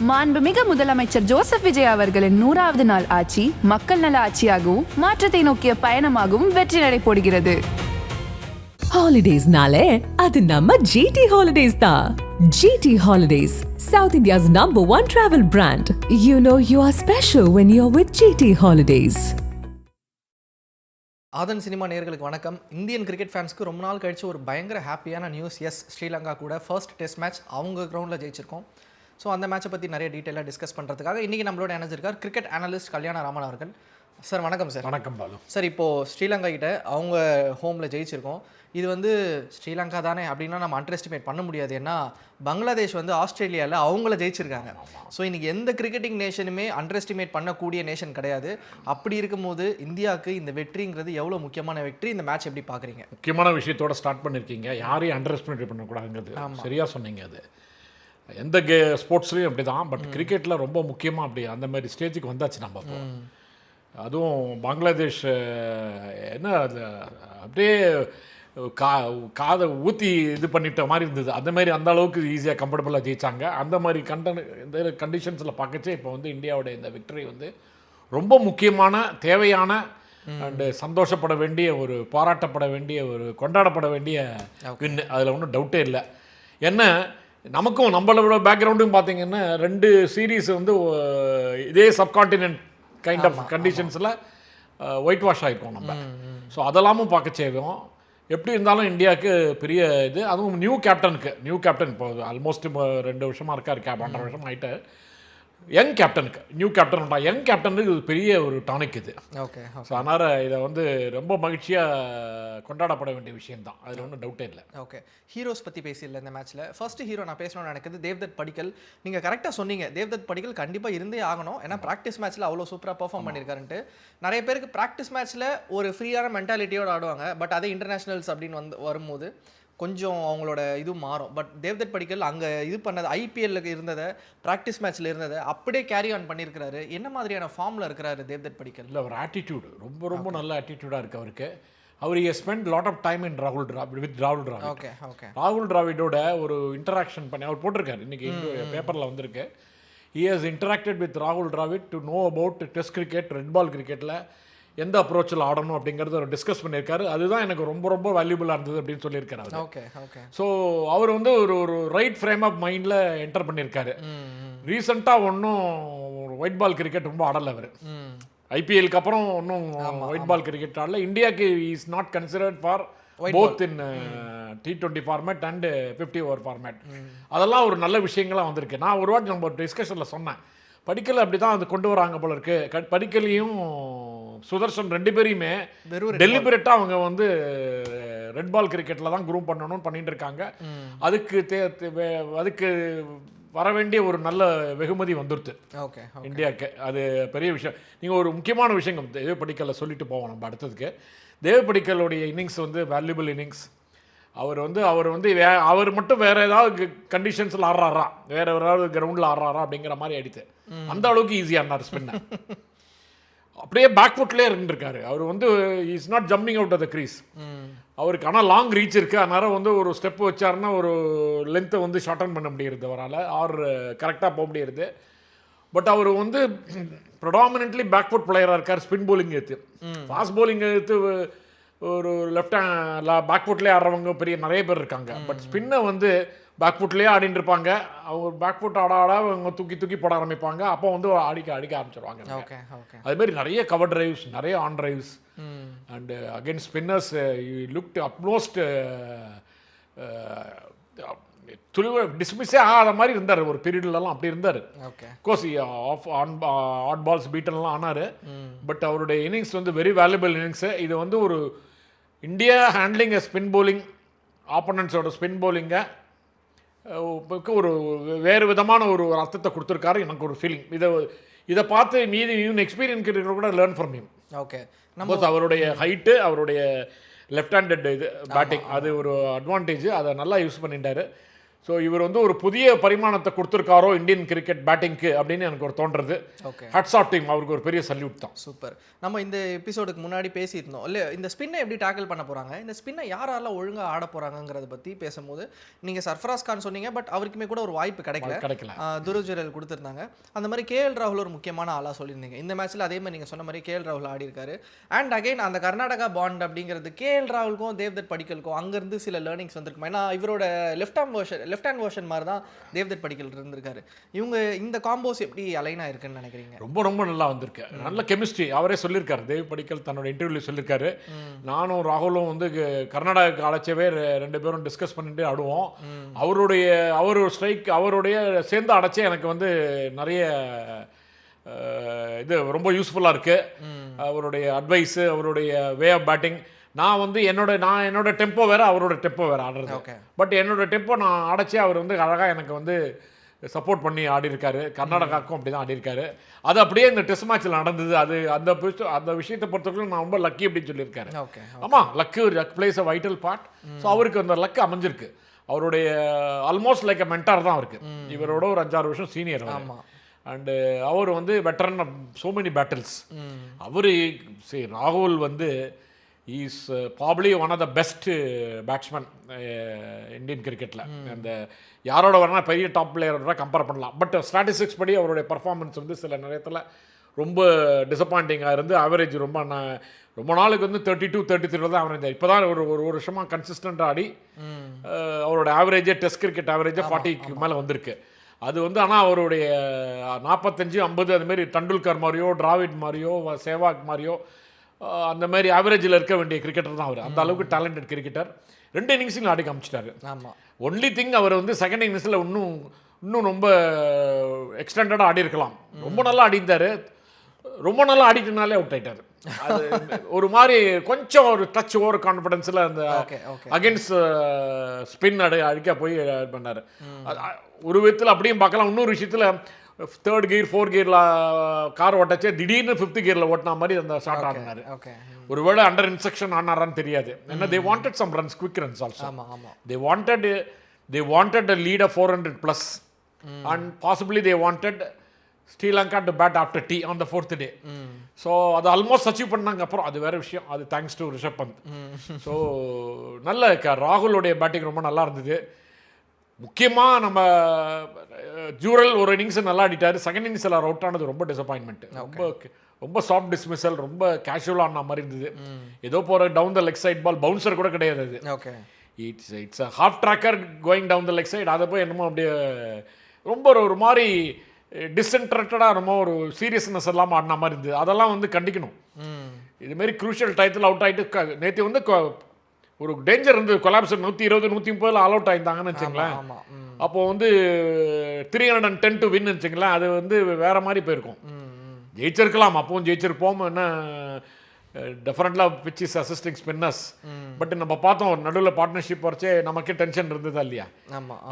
மாண்புமிகு முதலமைச்சர் ஜோசப் விஜய் அவர்களின் 100வது நாள் ஆட்சி மக்கள் நல ஆட்சியாகவும் மாற்றத்தை நோக்கிய பயணமாகவும் வெற்றி நடை போடுகிறது. ஹாலிடேஸ்னாலே அது நம்ம ஜிடி ஹாலிடேஸ் தான். GT holidays, South India's #1 travel brand. You know you are special when you're with GT Holidays. Aadhan cinema நேயர்களுக்கு வணக்கம். இந்தியன் கிரிக்கெட் ஃபேன்ஸ்க்கு ரொம்ப நாள் கழிச்சு ஒரு பயங்கர ஹாப்பியான நியூஸ். எஸ், ஸ்ரீலங்கா கூட ஃபர்ஸ்ட் டெஸ்ட் மேட்ச் அவங்க கிரவுண்டில் ஜெயிச்சிருக்கோம். ஸோ அந்த மேட்சை பற்றி நிறைய டீட்டெயிலாக டிஸ்கஸ் பண்ணுறதுக்காக இன்றைக்கி நம்மளோட இணைஞ்சிருக்கார் கிரிக்கெட் அனலிஸ்ட் கல்யாண ராமன் அவர்கள். சார் வணக்கம். சார் வணக்கம் பாலு. சார், இப்போது ஸ்ரீலங்கா கிட்ட அவங்க ஹோமில் ஜெயிச்சிருக்கோம். இது வந்து ஸ்ரீலங்கா தானே அப்படின்னா நம்ம அண்டர் எஸ்டிமேட் பண்ண முடியாது. ஏன்னா பங்களாதேஷ் வந்து ஆஸ்திரேலியாவில் அவங்கள ஜெயிச்சிருக்காங்க. ஸோ இன்றைக்கி எந்த கிரிக்கெட்டிங் நேஷனுமே அண்டர் எஸ்டிமேட் பண்ணக்கூடிய நேஷன் கிடையாது. அப்படி இருக்கும்போது இந்தியாவுக்கு இந்த வெற்றிங்கிறது எவ்வளோ முக்கியமான வெற்றி? இந்த மேட்ச் எப்படி பார்க்குறீங்க? முக்கியமான விஷயத்தோட ஸ்டார்ட் பண்ணியிருக்கீங்க. யாரையும் அண்டர் எஸ்டிமேட் பண்ணக்கூடாதுங்கிறது சரியாக சொன்னீங்க. அது எந்த ஸ்போர்ட்ஸ்லையும் அப்படி தான், பட் கிரிக்கெட்டில் ரொம்ப முக்கியமாக அப்படி அந்த மாதிரி ஸ்டேஜுக்கு வந்தாச்சு நம்ம. அப்போ அதுவும் பங்களாதேஷ் என்ன அது அப்படியே காதை ஊற்றி இது பண்ணிட்ட மாதிரி இருந்தது. அந்த மாதிரி அந்த அளவுக்கு ஈஸியாக கம்ஃபர்டபுளாக ஜெயித்தாங்க. அந்த மாதிரி இந்த கண்டிஷன்ஸில் பார்க்கச்சே இப்போ வந்து இந்தியாவோட இந்த விக்டரி வந்து ரொம்ப முக்கியமான, தேவையான அண்டு சந்தோஷப்பட வேண்டிய, ஒரு பாராட்டப்பட வேண்டிய, ஒரு கொண்டாடப்பட வேண்டிய வின்னு. அதில் ஒன்றும் டவுட்டே இல்லை. என்ன நமக்கும் நம்மளோட பேக்ரவுண்டும் பார்த்தீங்கன்னா 2 சீரீஸ் வந்து இதே சப்கான்டினென்ட் கைண்ட் ஆஃப் கண்டிஷன்ஸில் ஒயிட் வாஷ் ஆகிருக்கோம் நம்ம. ஸோ அதெல்லாமும் பார்க்க செய்வோம். எப்படி இருந்தாலும் இந்தியாவுக்கு பெரிய இது. அதுவும் நியூ கேப்டன் இப்போ ஆல்மோஸ்ட் 2 வருஷமாக இருக்கார், 1.5 வருஷம் ஆகிட்டு. யங் கேப்டனுக்கு இது பெரிய ஒரு டானிக் இது. ஓகே. ஸோ அதனால் இதை வந்து ரொம்ப மகிழ்ச்சியாக கொண்டாடப்பட வேண்டிய விஷயம்தான். அதில் ஒன்றும் டவுட்டே இல்லை. ஓகே, ஹீரோஸ் பற்றி பேசிடல இந்த மேட்ச்சில். ஃபர்ஸ்ட் ஹீரோ நான் பேசணும்னு நினைக்கிறது தேவ்தத் படிக்கல். நீங்கள் கரெக்டாக சொன்னீங்க, தேவ்தத் படிக்கல் கண்டிப்பாக இருந்தே ஆகணும். ஏன்னா ப்ராக்டிஸ் மேட்ச்சில் அவ்வளோ சூப்பராக பெர்ஃபார்ம் பண்ணியிருக்காருன்ட்டு. நிறைய பேருக்கு ப்ராக்டிஸ் மேட்ச்சில் ஒரு ஃப்ரீயான மென்டாலிட்டியோடு ஆடுவாங்க. பட் அதே இன்டர்நேஷ்னல்ஸ் அப்படின்னு வரும்போது கொஞ்சம் அவங்களோட இது மாறும். பட் தேவ்தத் படிக்கல் அங்கே இது பண்ணது, ஐபிஎல்லுக்கு இருந்ததை, ப்ராக்டிஸ் மேட்ச்சில் இருந்ததை அப்படியே கேரி ஆன் பண்ணியிருக்கிறாரு. என்ன மாதிரியான ஃபார்மில் இருக்கிறாரு தேவ்தத் படிக்கல்? இல்லை, ஒரு ஆட்டிடியூடு ரொம்ப நல்ல ஆட்டிடியூடாக இருக்குது அவருக்கு. அவர் spend lot of time in ராகுல் டிராவிட். ஓகே. ராகுல் டிராவிடோட ஒரு இன்டராக்ஷன் பண்ணி அவர் போட்டிருக்காரு. இன்றைக்கி பேப்பரில் வந்திருக்கு. ஹி ஹஸ் இன்டராக்டட் வித் ராகுல் Dravid to know about test cricket, red ball கிரிக்கெட்டில் எந்த அப்ரோச்சில் ஆடணும் அப்படிங்கிறது அவர் டிஸ்கஸ் பண்ணியிருக்காரு. அதுதான் எனக்கு ரொம்ப வேல்யூபுளாக இருந்தது அப்படின்னு சொல்லியிருக்காரு அவர். ஓகே. ஸோ அவர் வந்து ஒரு ரைட் ஃப்ரேம் ஆஃப் மைண்டில் என்டர் பண்ணியிருக்காரு. ரீசெண்டாக ஒன்றும் ஒயிட் பால் கிரிக்கெட் ரொம்ப ஆடலை அவர். ஐபிஎலுக்கு அப்புறம் ஒன்றும் ஒயிட் பால் கிரிக்கெட் ஆடல. இந்தியாவுக்கு is not considered for both in T20 format and 50 over format. அதெல்லாம் ஒரு நல்ல விஷயங்களாக வந்திருக்கு. நான் ஒரு வாட்டி நம்ம டிஸ்கஷனில் சொன்னேன், படிக்கல் அப்படி தான் அது கொண்டு வராங்க போல இருக்கு. படிக்கலையும் சுதர்ஷன் 2 பேரையுமே டெலிபரேட்டாக அவங்க வந்து ரெட் பால் கிரிக்கெட்டில் தான் குரூப் பண்ணணும்னு பண்ணிட்டு இருக்காங்க. அதுக்கு வர வேண்டிய ஒரு நல்ல வெகுமதி வந்துடுது இந்தியாவுக்கு. அது பெரிய விஷயம். நீங்கள் ஒரு முக்கியமான விஷயம் தேவ படிக்கலை சொல்லிட்டு போவோம் நம்ம அடுத்ததுக்கு. தேவ படிக்கலுடைய இன்னிங்ஸ் வந்து வேல்யூபிள் இன்னிங்ஸ். அவர் மட்டும் வேறு ஏதாவது கண்டிஷன்ஸில் ஆடுறாரா, வேறு ஏதாவது கிரவுண்டில் ஆடுறாரா அப்படிங்கிற மாதிரி ஆயிடுச்சு. அந்த அளவுக்கு ஈஸியாக இருந்தார் ஸ்பின்னை. அப்படியே பேக் ஃபுட்லேயே இருந்துருக்காரு. அவர் வந்து is not jumping out of the crease. அவருக்கு ஆனால் லாங் ரீச் இருக்குது. அதனால் வந்து ஒரு ஸ்டெப் வச்சாருன்னா ஒரு லென்த்தை வந்து ஷார்டன் பண்ண முடியுது அவரால், ஆர் கரெக்டாக போக முடியுது. பட் அவர் வந்து ப்ரொடாமினென்ட்லி பேக் ஃபுட் பிளேயராக இருக்கார். ஸ்பின் போலிங் எடுத்து, ஃபாஸ்ட் போலிங் எடுத்து ஒரு லெஃப்ட் பேக் ஃபுட்லேயே ஆடுறவங்க நிறைய பேர் இருக்காங்க. பட் ஸ்பின்னை வந்து பேக் ஃபுட்லேயே ஆடிட்டு இருப்பாங்க. அவங்க பேக் ஃபுட் ஆட அவங்க தூக்கி போட ஆரம்பிப்பாங்க. அப்போ வந்து அடிக்க ஆரம்பிச்சிருவாங்க. அதுமாரி நிறைய கவர் டிரைவ்ஸ், நிறைய on drives and again spinners looked at most டிஸ்மிஸே ஆகாத மாதிரி இருந்தார். ஒரு பீரியட்லலாம் அப்படி இருந்தார். கோர்ஸ் ஆட் பால்ஸ் பீட்டன்லாம் ஆனார். பட் அவருடைய இன்னிங்ஸ் வந்து வெரி வேல்யூபிள் இன்னிங்ஸு. இது வந்து ஒரு இந்தியா ஹேண்ட்லிங் ஸ்பின் போலிங், ஆப்போனன்ட்ஸோட ஸ்பின் போலிங்கை ஒரு வேறு விதமான ஒரு அர்த்தத்தை கொடுத்துருக்காரு. எனக்கு ஒரு ஃபீலிங். இதை பார்த்து மீதி எக்ஸ்பீரியன்ஸ் கிரிக்கெட்டர் கூட லேர்ன் ஃப்ரம் ஹிம். ஓகே. அவருடைய ஹைட்டு, அவருடைய லெஃப்ட் ஹேண்டட் இது பேட்டிங், அது ஒரு அட்வான்டேஜ். அதை நல்லா யூஸ் பண்ணிட்டாரு. ஸோ இவர் வந்து ஒரு புதிய பரிமாணத்தை கொடுத்துருக்காரோ இந்தியன் கிரிக்கெட் பேட்டிங்க்கு அப்படின்னு எனக்கு ஒரு தோன்றது. ஓகே, ஹட்ஸ் ஆஃப் டீம், அவருக்கு ஒரு பெரிய சல்யூட் தான். சூப்பர். நம்ம இந்த எபிசோடுக்கு முன்னாடி பேசியிருந்தோம் இல்லை, இந்த ஸ்பின்னை எப்படி டேக்கிள் பண்ண போகிறாங்க, இந்த ஸ்பின்னை யாரெல்லாம் ஒழுங்காக ஆட போகிறாங்கிறத பற்றி பேசும்போது நீங்கள் சர்ஃபராஸ் கான் சொன்னீங்க, பட் அவருக்குமே கூட ஒரு வாய்ப்பு கிடைக்கல. துருஜுரல் கொடுத்துருந்தாங்க. அந்த மாதிரி கேஎல் ராகுல் ஒரு முக்கியமான ஆளாக சொல்லியிருந்தீங்க. இந்த மேட்ச்சில் அதே மாதிரி நீங்கள் சொன்ன மாதிரி கேஎல் ராகுல் ஆடி இருக்காரு. அண்ட் அகைன் அந்த கர்நாடகா பாண்ட் அப்படிங்கிறது கேஎல் ராகுலுக்கும் தேவ்தத் படிக்கலுக்கும் அங்கேருந்து சில லேர்னிங்ஸ் வந்திருக்கும். ஏன்னா இவரோட லெஃப்ட் ஹேண்ட் வெர்ஷன் மாதிரி தான் தேவ்தத் படிக்கல் இருந்திருக்காரு. இவங்க இந்த காம்போஸ் எப்படி அலைனா இருக்குன்னு நினைக்கிறீங்க? ரொம்ப ரொம்ப நல்லா வந்திருக்கு, நல்ல கெமிஸ்ட்ரி. அவரே சொல்லியிருக்காரு, தேவ் படிக்கல் தன்னோட இன்டர்வியூவில் சொல்லியிருக்காரு, நானும் ராகுலும் வந்து கர்நாடகாவுக்கு அழைச்சவே 2 பேரும் டிஸ்கஸ் பண்ணிட்டு ஆடுவோம். அவர் ஸ்ட்ரைக் அவருடைய சேர்ந்து அடைச்சே எனக்கு வந்து நிறைய இது ரொம்ப யூஸ்ஃபுல்லாக இருக்குது. அவருடைய அட்வைஸு, அவருடைய வே ஆஃப் பேட்டிங். நான் வந்து என்னோட டெம்போ வேறு, அவரோட டெம்போ வேறு ஆடுறது. பட் என்னோட டெம்போ நான் அடைச்சி அவர் வந்து அழகாக எனக்கு வந்து சப்போர்ட் பண்ணி ஆடிருக்காரு. கர்நாடகாவுக்கும் அப்படி தான் ஆடிருக்காரு. அது அப்படியே இந்த டெஸ்ட் மேட்ச்சில் நடந்தது. அது அந்த விஷயத்தை பொறுத்தவரைக்கும் நான் ரொம்ப லக்கி அப்படின்னு சொல்லியிருக்காரு. ஆமாம், லக் பிளேஸ் அ வைட்டல் பார்ட். ஸோ அவருக்கு அந்த லக் அமைஞ்சிருக்கு. அவருடைய ஆல்மோஸ்ட் லைக் அ மென்டார் தான் அவருக்கு. இவரோட ஒரு 5-6 வருஷம் சீனியர். அண்டு அவர் வந்து veteran of so many battles. அவர் ராகுல் வந்து is probably one of the best batsman Indian கிரிக்கெட்டில். அந்த யாரோட வரனா பெரிய டாப் பிளேயரோட கம்பேர் பண்ணலாம். பட் ஸ்டாட்டிஸ்டிக்ஸ் படி அவருடைய பர்ஃபார்மன்ஸ் வந்து சில நேரத்தில் ரொம்ப டிசப்பாயிண்டிங்காக இருந்து ஆவரேஜ் ரொம்ப நாளுக்கு வந்து 32-33 தான் ஆவரேஜ். இப்போ தான் ஒரு வருஷமாக கன்சிஸ்டண்ட்டாக ஆடி அவரோட ஆவரேஜே டெஸ்ட் கிரிக்கெட் ஆவரேஜே 40க்கு மேலே வந்திருக்கு. அது வந்து ஆனால் அவருடைய 45-50 அதுமாரி டண்டுல்கர் மாதிரியோ, டிராவிட் மாதிரியோ, சேவாக் மாதிரியோ அந்த மாதிரி ஆவரேஜில் இருக்க வேண்டிய கிரிக்கெட்டர் தான் அவர். அந்த அளவுக்கு டேலண்டட் கிரிக்கெட்டர். 2 இன்னிங்ஸில் ஆடி காமிச்சிட்டாரு. ஆமாம், ஒன்லி திங் அவர் வந்து செகண்ட் இன்னிங்ஸில் இன்னும் ரொம்ப எக்ஸ்டெண்டடாக ஆடி இருக்கலாம். ரொம்ப நல்லா ஆடிந்தார். ரொம்ப நல்லா ஆடிட்டனாலே அவுட் ஆகிட்டார். அது ஒரு மாதிரி கொஞ்சம் ஒரு டச் ஓவர் கான்ஃபிடென்ஸில் அந்த அகென்ஸ்ட் ஸ்பின் அடிக்க போய் பண்ணார். ஒரு விதத்தில் அப்படியும் பார்க்கலாம். இன்னொரு விஷயத்தில் 3rd gear 4th gearல கார் ஓட்டச்சே திடீர்னு 5th gearல ஓட்டின மாதிரி அந்த ஷாட் ஆடினாரு. ஒருவேளை அண்டர் இன்ஸ்ட்ரக்ஷன் ஆனாரான்னு தெரியாது. ஏன்னா they wanted some runs, quick runs also. They wanted a lead of 400+ and possibly they wanted Sri Lanka to bat after tea on the 4th day. So அது almost achieve பண்ணாங்க. அப்புறம் அது வேறு விஷயம். அது thanks to Rishabh Pant. So நல்ல ராகுலோடைய batting ரொம்ப நல்லா இருந்தது. முக்கியமாக நம்ம ஜூரல் ஒரு இன்னிங்ஸ் நல்லா ஆடிட்டார். செகண்ட் இன்னிங்ஸில் அவுட் ஆனது ரொம்ப டிசப்பாயின்மெண்ட். ரொம்ப சாஃப்ட் டிஸ்மிசல், ரொம்ப கேஷுவலாக ஆன மாதிரி இருந்தது. ஏதோ போகிற down the leg side ball, bouncer கூட கிடையாது அது. It's a half tracker going down the leg side. அதை போய் என்னமோ அப்படியே ரொம்ப ஒரு மாதிரி டிஸ்இன்ட்ரெக்டடாக ரொம்ப ஒரு சீரியஸ்னஸ் எல்லாம் ஆடின மாதிரி இருந்தது. அதெல்லாம் வந்து கண்டிக்கணும். இதுமாரி க்ரூஷியல் டயத்தில் அவுட் ஆகிட்டு நேற்று வந்து ஒரு டேஞ்சர் இருந்து கொலாப்ஸ் 120-130 ஆல் அவுட் ஆயிருந்தாங்கன்னு வச்சுங்களேன். அப்போது வந்து 310 to win வச்சுங்களேன். அது வந்து வேறு மாதிரி போயிருக்கும். ஜெயிச்சிருக்கலாம், அப்பவும் ஜெயிச்சிருப்போம். என்ன டெஃபரெண்ட்லாக pitch is assisting spinners. But நம்ம பார்த்தோம் நடுவில் பார்ட்னர்ஷிப் வரைச்சே நமக்கே டென்ஷன் இருந்ததா இல்லையா?